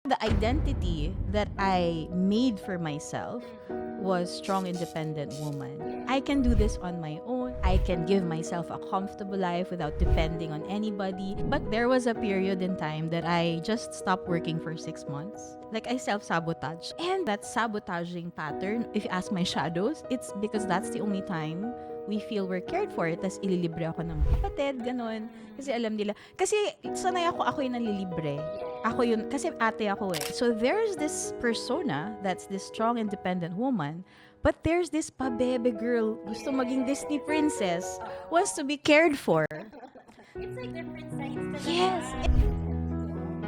The identity that I made for myself was strong, independent woman. I can do this on my own. I can give myself a comfortable life without depending on anybody. But there was a period in time that I just stopped working for 6 months. Like I self-sabotage. And that sabotaging pattern, if you ask my shadows, it's because that's the only time we feel we're cared for. Tas ililibre ako ng kapatid, ganun. Kasi alam nila. Kasi sanay ako yung nanlilibre. Ako yun, kasi ate ako eh. So there's this persona that's this strong, independent woman, but there's this pabebe girl, gusto maging Disney princess, wants to be cared for. It's like different sides to the Yes.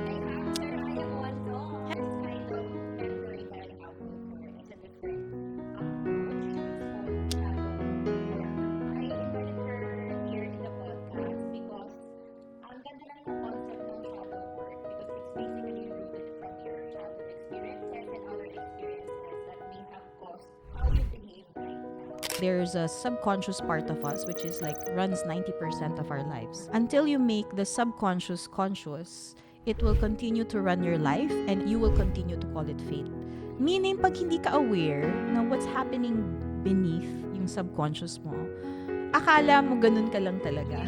Like after I am one song, this kind of memory that I have with her is a different I invited her here in the podcast because ang ganda lang ng concept ng shadow work because it's basically rooted from your childhood experiences and other experiences that may have caused how you behave right now. There's a subconscious part of us which is like runs 90% of our lives. Until you make the subconscious conscious, it will continue to run your life and you will continue to call it fate. Meaning, pag hindi ka aware na what's happening beneath yung subconscious mo, akala mo ganun ka lang talaga.